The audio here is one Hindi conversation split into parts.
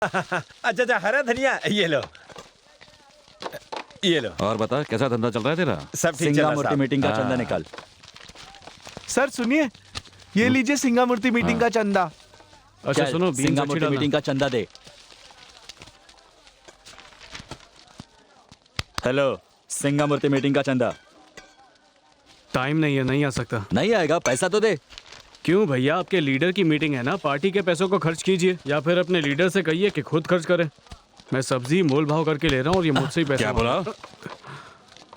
अच्छा अच्छा, हरा धनिया ये लो, ये लो। और बता कैसा धंधा चल रहा है तेरा? सब ठीक चल रहा सिंगामुर्ती साहब। मीटिंग का हाँ। चंदा निकाल। सर सुनिए, ये लीजिए सिंगामुर्ती मीटिंग का चंदा। अच्छा चल, सुनो, बीन्स अच्छी सिंगामुर्ती डालना। मीटिंग का चंदा दे। हेलो, सिंगामुर्ती मीटिंग का चंदा। टाइम नहीं है, नहीं आ सकता। नहीं आएगा, पैसा तो दे। क्यों भैया, आपके लीडर की मीटिंग है ना, पार्टी के पैसों को खर्च कीजिए या फिर अपने लीडर से कहिए कि खुद खर्च करे। मैं सब्जी मोल भाव करके ले रहा हूँ और ये मुझसे ही पैसे क्या बोला?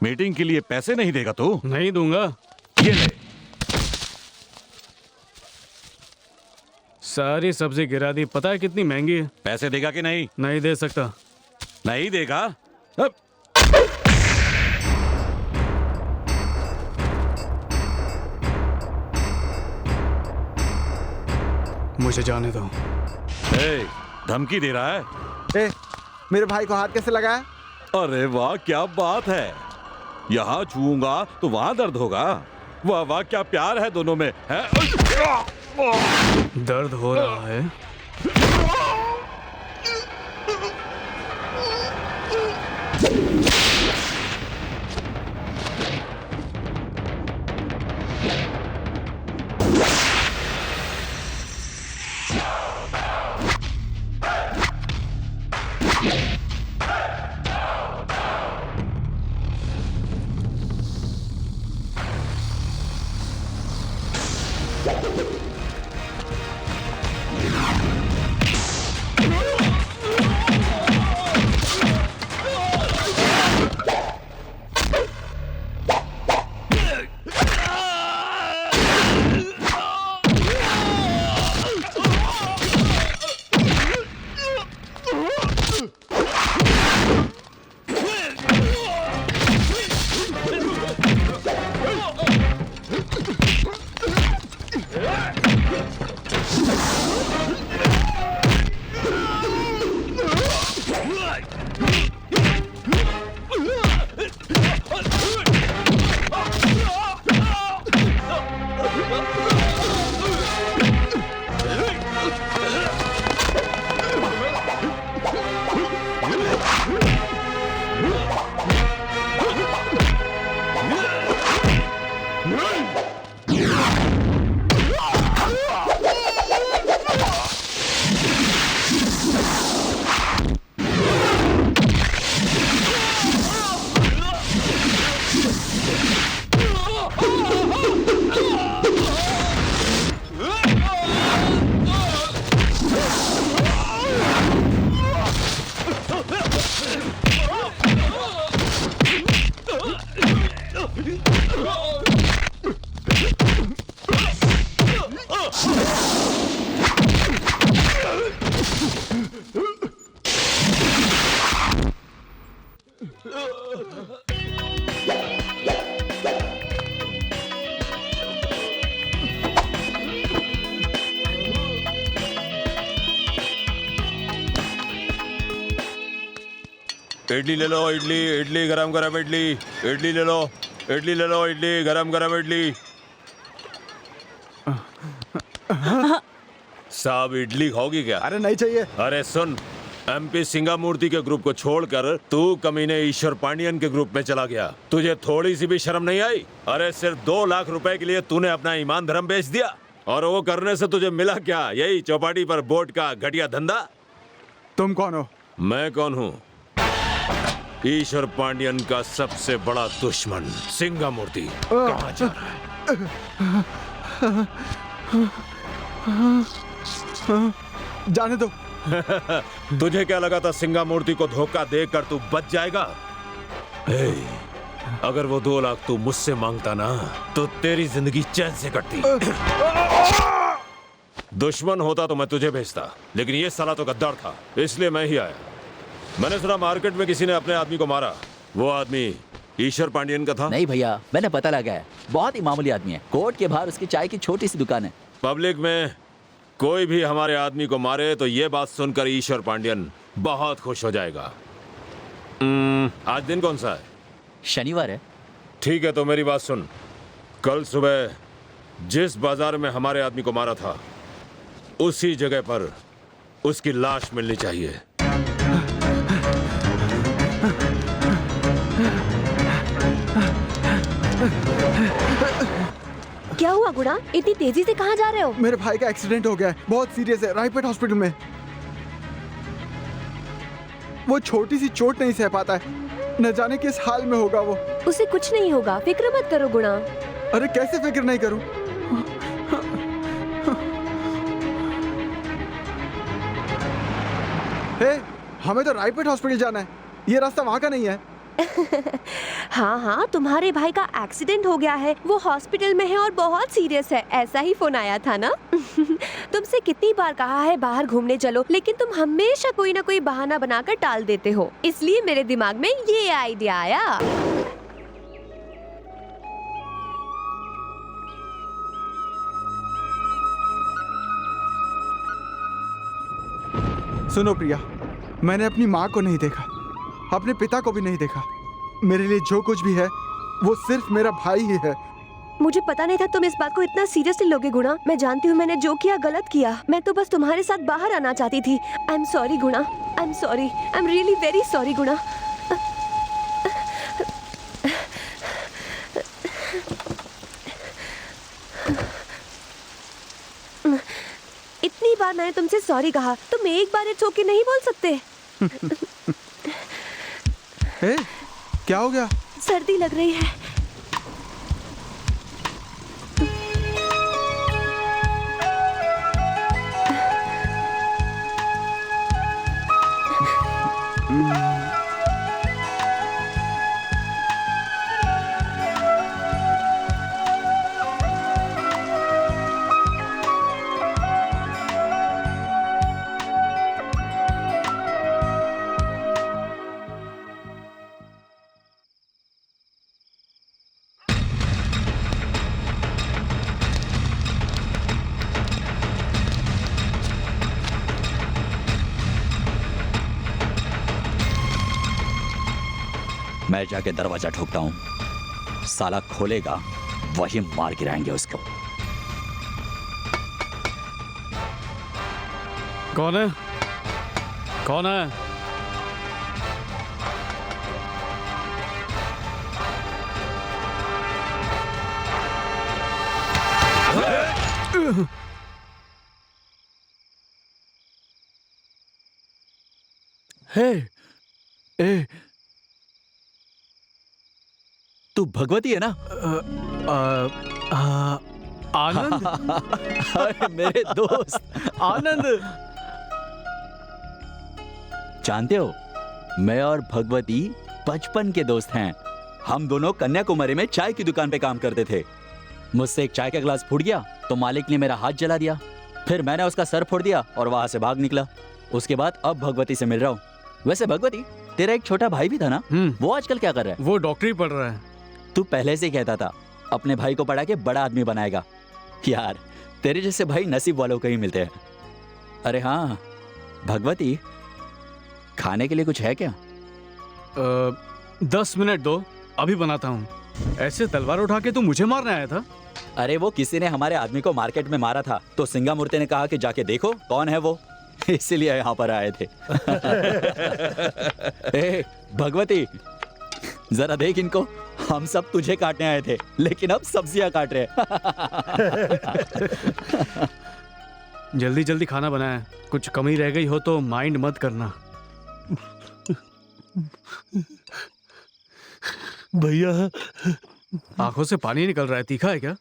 मीटिंग के लिए पैसे नहीं देगा तू? नहीं दूंगा। ये ले। सारी सब्जी गिरा दी, पता है कितनी महंगी है। पैसे देगा कि नहीं? नहीं दे सकता। नहीं देगा? अब मुझे जाने दो। ए, धमकी दे रहा है? ए, मेरे भाई को हाथ कैसे लगाया? अरे वाह, क्या बात है। यहाँ छूऊंगा तो वहां दर्द होगा। वाह वाह, क्या प्यार है दोनों में, है? दर्द हो रहा है। इडली ले लो, इडली इडली गरम गरम इडली, इडली ले लो, इडली ले लो, इडली गरम गरम इडली। साहब इडली खाओगी क्या? अरे नहीं चाहिए। अरे सुन, एमपी सिंगामूर्ति के ग्रुप को छोड़कर तू कमीने ईश्वर पांडियन के ग्रुप में चला गया। तुझे थोड़ी सी भी शर्म नहीं आई? अरे सिर्फ 2 लाख रुपए के लिए तूने अपना ईमान धर्म बेच दिया, और वो करने से तुझे मिला क्या? यही चौपाटी पर बोट का घटिया धंधा। तुम कौन हो? मैं कौन हूँ? ईश्वर पांडियन का सबसे बड़ा दुश्मन सिंगामूर्ति। कहाँ जा रहा है? जाने दो। तुझे क्या लगा था सिंगामूर्ति को धोखा देकर तू बच जाएगा? अगर वो 2 लाख तू मुझसे मांगता ना, तो तेरी जिंदगी चैन से कटती। दुश्मन होता तो मैं तुझे भेजता, लेकिन ये साला तो गद्दार था, इसलिए मैं ही आया। मैंने सुना मार्केट में किसी ने अपने आदमी को मारा। वो आदमी ईश्वर पांडियन का था? नहीं भैया, मैंने पता लगाया है, बहुत ही मामूली आदमी है। कोर्ट के बाहर उसकी चाय की छोटी सी दुकान है। पब्लिक में कोई भी हमारे आदमी को मारे तो ये बात सुनकर ईश्वर पांडियन बहुत खुश हो जाएगा। आज दिन कौन सा है? शनिवार है। ठीक है, तो मेरी बात सुन। कल सुबह जिस बाजार में हमारे आदमी को मारा था, उसी जगह पर उसकी लाश मिलनी चाहिए। क्या हुआ गुणा? इतनी तेजी से कहाँ जा रहे हो? मेरे भाई का एक्सीडेंट हो गया है, बहुत सीरियस है, रायपेट हॉस्पिटल में। वो छोटी सी चोट नहीं सह पाता है, न जाने किस हाल में होगा वो। उसे कुछ नहीं होगा, फिक्र मत करो गुणा। अरे कैसे फिक्र नहीं करूं? हे, हमें तो रायपेट हॉस्पिटल जाना है, ये रास्ता वहाँ का नहीं है। हाँ हाँ, तुम्हारे भाई का एक्सीडेंट हो गया है, वो हॉस्पिटल में है और बहुत सीरियस है। ऐसा ही फोन आया था ना? तुमसे कितनी बार कहा है बाहर घूमने चलो, लेकिन तुम हमेशा कोई ना कोई बहाना बनाकर टाल देते हो। इसलिए मेरे दिमाग में ये आइडिया आया। सुनो प्रिया, मैंने अपनी माँ को नहीं देखा, अपने पिता को भी नहीं देखा। मेरे लिए जो कुछ भी है वो सिर्फ मेरा भाई ही है। मुझे पता नहीं था तुम इस बात को इतना सीरियसली लोगे गुणा। मैं जानती हूँ मैंने जो किया गलत किया। मैं तो बस तुम्हारे साथ बाहर आना चाहती थी। आई एम सॉरी गुणा, I am sorry, I am really very sorry गुणा। इतनी बार मैंने तुमसे सॉरी कहा, तुम एक बार इट्स ओके नहीं बोल सकते? ए, क्या हो गया? सर्दी लग रही है। मैं जाके दरवाजा ठोकता हूँ, साला खोलेगा, वही मार गिराएंगे उसको। कौन है? कौन है? हे, ए, तू भगवती है ना? आनंद। अरे मेरे दोस्त आनंद। जानते हो, मैं और भगवती बचपन के दोस्त हैं। हम दोनों कन्याकुमारी में चाय की दुकान पे काम करते थे। मुझसे एक चाय का ग्लास फूट गया तो मालिक ने मेरा हाथ जला दिया, फिर मैंने उसका सर फोड़ दिया और वहां से भाग निकला। उसके बाद अब भगवती से मिल रहा हूँ। वैसे भगवती, तेरा एक छोटा भाई भी था ना? वो आजकल क्या कर रहा है? वो डॉक्टरी पढ़ रहा है। तू पहले से ही कहता था अपने भाई को पढ़ा के बड़ा आदमी बनाएगा। यार, तेरे जैसे भाई नसीब वालों को ही मिलते हैं। अरे हाँ भगवती, खाने के लिए कुछ है क्या? 10 मिनट दो, अभी बनाता हूँ। ऐसे तलवार उठा के तू मुझे मारने आया था? अरे वो किसी ने हमारे आदमी को मार्केट में मारा था, तो सिंगामूर्ति ने कहा कि जाके देखो कौन है वो, इसीलिए यहाँ पर आए थे। ए, भगवती, जरा देख इनको, हम सब तुझे काटने आए थे लेकिन अब सब्जियां काट रहे हैं। जल्दी जल्दी खाना बनाया, कुछ कमी रह गई हो तो माइंड मत करना। भैया, आंखों से पानी निकल रहा है, तीखा है क्या?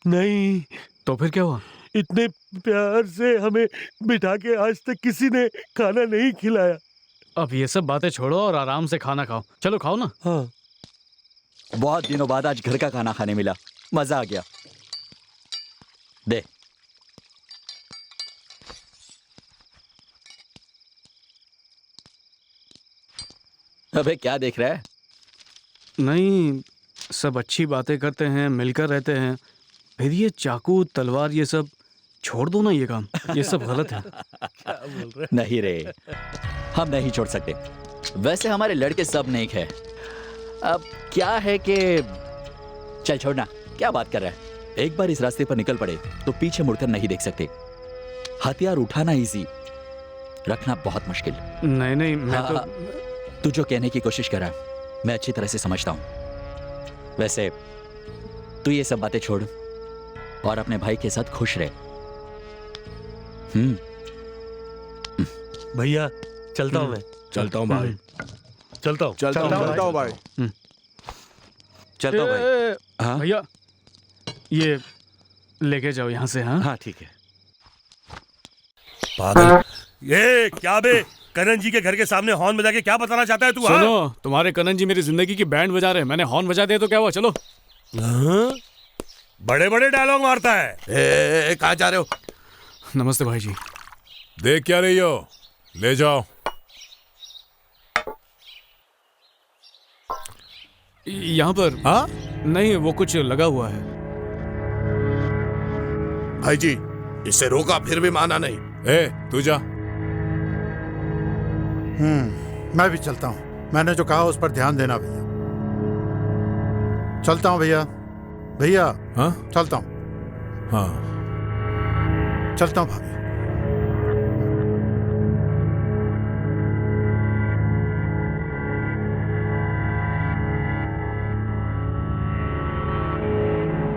नहीं, तो फिर क्या हुआ? इतने प्यार से हमें बिठा के आज तक किसी ने खाना नहीं खिलाया। अब ये सब बातें छोड़ो और आराम से खाना खाओ। चलो खाओ ना। हाँ, बहुत दिनों बाद आज घर का खाना खाने मिला, मजा आ गया। दे। अबे क्या देख रहा है? नहीं, सब अच्छी बातें करते हैं, मिलकर रहते हैं, फिर ये चाकू तलवार ये सब छोड़ दो ना, ये काम, ये सब गलत है। नहीं रे, हम नहीं छोड़ सकते। वैसे हमारे लड़के सब नेक है। अब क्या है कि चल छोड़ना, क्या बात कर रहा है? एक बार इस रास्ते पर निकल पड़े तो पीछे मुड़कर नहीं देख सकते। हथियार उठाना इजी, रखना बहुत मुश्किल। नहीं नहीं, मैं तो तू जो कहने की कोशिश कर रहा है मैं अच्छी तरह से समझता हूँ। वैसे तू ये सब बातें छोड़ और अपने भाई के साथ खुश रहे। भैया चलता हूँ मैं। चलता हूँ भाई। चलता हूँ। चलता हूँ भाई। चलता हूँ भाई। हाँ भैया ये लेके जाओ यहाँ से। हाँ हाँ ठीक है। पागल, ये क्या बे, करण जी के घर के सामने हॉर्न बजा के क्या बताना चाहता है तू? हाँ? सुनो, तुम्हारे करण जी मेरी जिंदगी की बैंड बजा रहे हैं, मैंने हॉर्न बजा दिया तो क्या हुआ? चलो। हाँ? बड़े बड़े डायलॉग मारता है। कहाँ जा रहे हो? नमस्ते भाई जी। देख क्या रही हो? ले जाओ। यहाँ पर? हाँ नहीं, वो कुछ लगा हुआ है। भाई जी, इसे रोका फिर भी माना नहीं। तू जा। मैं भी चलता हूँ। मैंने जो कहा उस पर ध्यान देना भैया। चलता हूँ भैया। भैया हाँ चलता हूँ। हाँ चलता हूँ भाभी।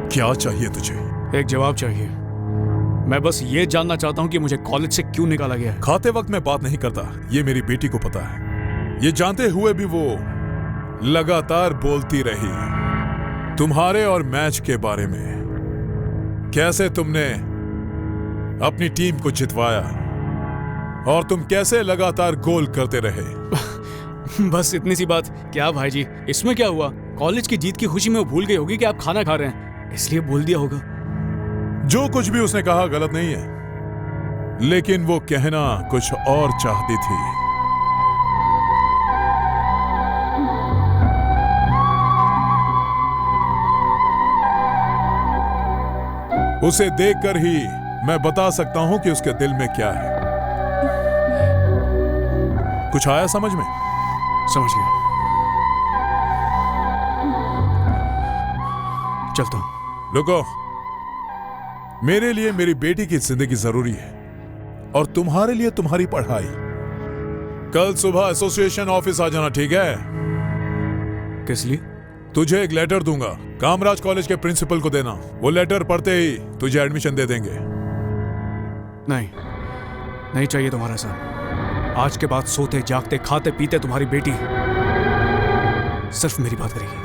क्या चाहिए तुझे? एक जवाब चाहिए। मैं बस ये जानना चाहता हूँ कि मुझे कॉलेज से क्यों निकाला गया है। खाते वक्त मैं बात नहीं करता, ये मेरी बेटी को पता है। ये जानते हुए भी वो लगातार बोलती रही तुम्हारे और मैच के बारे में, कैसे तुमने अपनी टीम को जितवाया और तुम कैसे लगातार गोल करते रहे। बस इतनी सी बात। क्या भाई जी, इसमें क्या हुआ? कॉलेज की जीत की खुशी में वो भूल गई होगी कि आप खाना खा रहे हैं, इसलिए बोल दिया होगा। जो कुछ भी उसने कहा गलत नहीं है, लेकिन वो कहना कुछ और चाहती थी। उसे देखकर ही मैं बता सकता हूं कि उसके दिल में क्या है। कुछ आया समझ में? समझ गया। चलता हूं। रुको, मेरे लिए मेरी बेटी की जिंदगी जरूरी है और तुम्हारे लिए तुम्हारी पढ़ाई। कल सुबह एसोसिएशन ऑफिस आ जाना, ठीक है? किस लिए? तुझे एक लेटर दूंगा, कामराज कॉलेज के प्रिंसिपल को देना। वो लेटर पढ़ते ही तुझे एडमिशन दे देंगे। नहीं, नहीं चाहिए तुम्हारा साथ। आज के बाद सोते जागते खाते पीते तुम्हारी बेटी सिर्फ मेरी बात करेगी।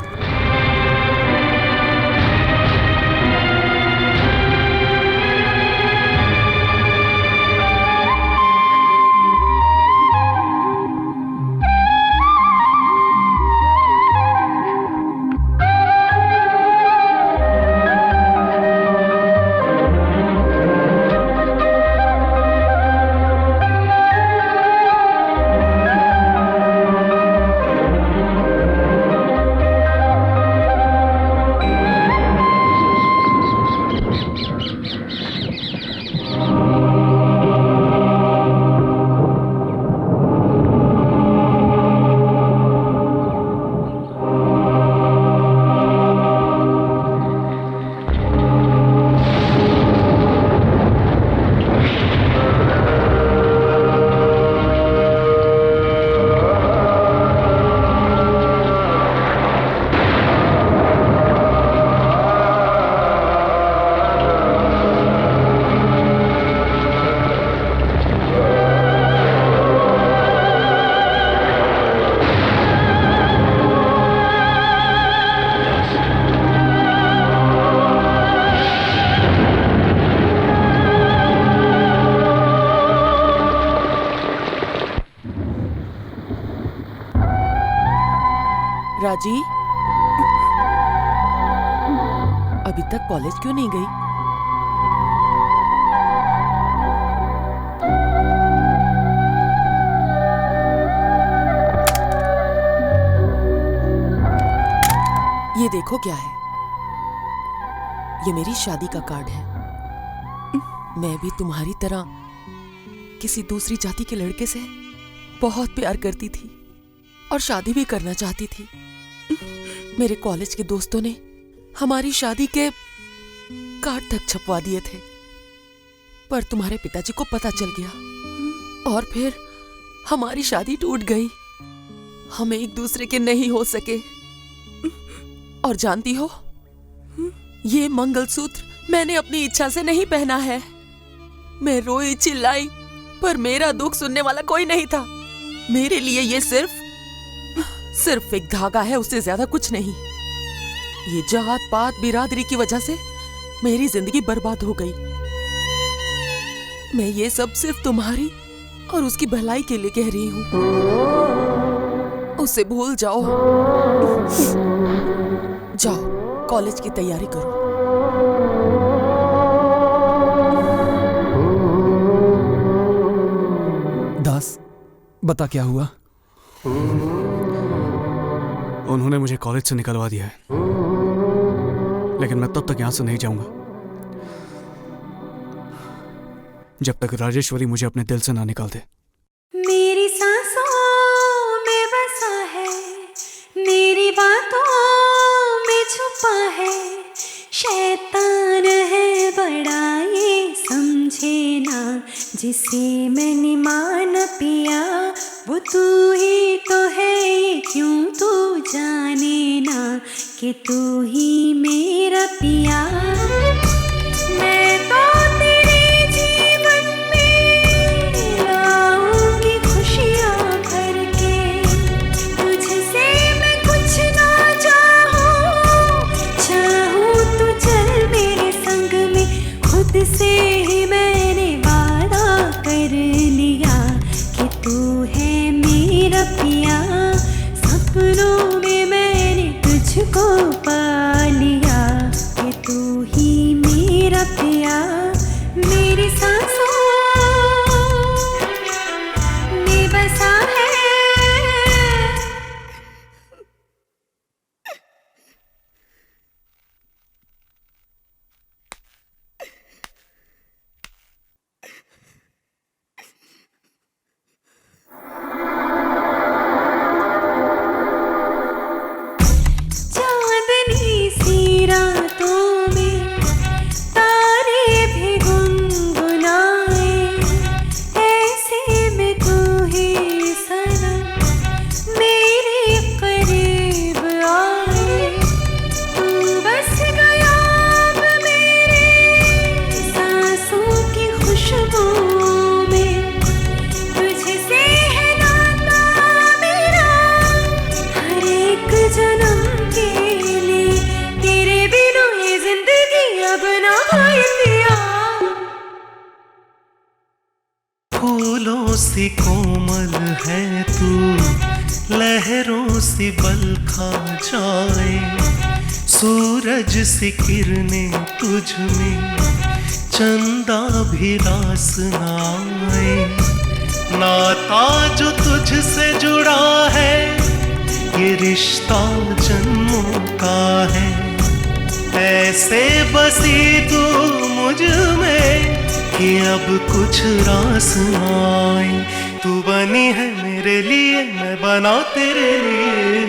राजी, अभी तक कॉलेज क्यों नहीं गई? ये देखो क्या है। ये मेरी शादी का कार्ड है। मैं भी तुम्हारी तरह किसी दूसरी जाति के लड़के से बहुत प्यार करती थी और शादी भी करना चाहती थी। मेरे कॉलेज के दोस्तों ने हमारी शादी के कार्ड तक छपवा दिए थे, पर तुम्हारे पिताजी को पता चल गया और फिर हमारी शादी टूट गई। हम एक दूसरे के नहीं हो सके। और जानती हो, ये मंगलसूत्र मैंने अपनी इच्छा से नहीं पहना है। मैं रोई चिल्लाई, पर मेरा दुख सुनने वाला कोई नहीं था। मेरे लिए ये सिर्फ एक धागा है, उससे ज्यादा कुछ नहीं। ये जात पात बिरादरी की वजह से मेरी जिंदगी बर्बाद हो गई। मैं ये सब सिर्फ तुम्हारी और उसकी भलाई के लिए कह रही हूँ। उसे भूल जाओ। जाओ, कॉलेज की तैयारी करो। दास, बता क्या हुआ? उन्होंने मुझे कॉलेज से निकलवा दिया है, लेकिन मैं तब तक यहां से नहीं जाऊंगा जब तक राजेश्वरी मुझे अपने दिल से ना निकाल दे। मेरी सांसों में बसा है, मेरी बातों में छुपा है, शैतान है बड़ा ये समझे ना, जिसे मैंने मान पिया वो तू ही तो है, ये क्यों तू जाने ना कि तू ही मेरा पिया। मैं तो तेरे जीवन में लाऊंगी खुशियाँ भर के, तुझसे मैं कुछ ना चाहूँ तू चल मेरे संग में। खुद से ही मैंने वादा कर लिया कि तू है मेरा पिया। सपनों में मैंने तुझको पा लिया कि तू ही मेरा पिया। मेरी सांसों में बसा है। चांदनी सी रातों में तारे भी गुनगुनाए, ऐसे में तू ही सनम मेरे करीब आए। तू बस गया अब मेरे सांसों की खुशबू में, तुझसे है नाता मेरा हर एक जन्म के लिए। तेरे बिना ये जिंदगी अब ना कोई पिया। फूलों सी कोमल है तू, लहरों सी बल खा जाए, सूरज सी किरणें तुझ में, चंदा भी रास ना आए। नाता जो तुझसे जुड़ा है, ये रिश्ता जन्मों का है। ऐसे बसी तू मुझ में कि अब कुछ रास ना आए। तू बनी है मेरे लिए, मैं बना तेरे लिए।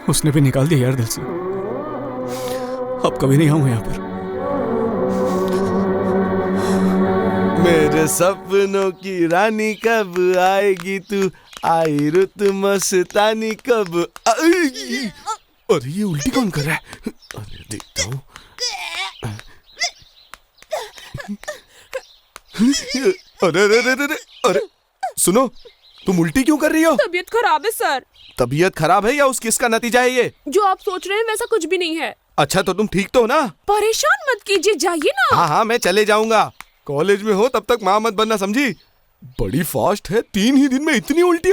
उसने भी निकाल दिया यार दिल से। अब कभी नहीं आऊंगा यहाँ पर। मेरे सपनों की रानी कब आएगी तू, आई रुत मस्तानी कब आएगी। अरे ये उल्टी कौन कर रहा है? अरे देखता हूँ। अरे अरे अरे अरे अरे सुनो, तुम उल्टी क्यों कर रही हो? तबीयत खराब है सर। तबीयत खराब है या उस किस का नतीजा है ये? जो आप सोच रहे हैं वैसा कुछ भी नहीं है। अच्छा तो तुम ठीक तो हो ना? परेशान मत कीजिए, जाइए ना। हाँ हाँ मैं चले जाऊंगा। कॉलेज में हो तब तक माँ मत बनना, समझी? बड़ी फास्ट है, 3 ही दिन में इतनी उल्टी।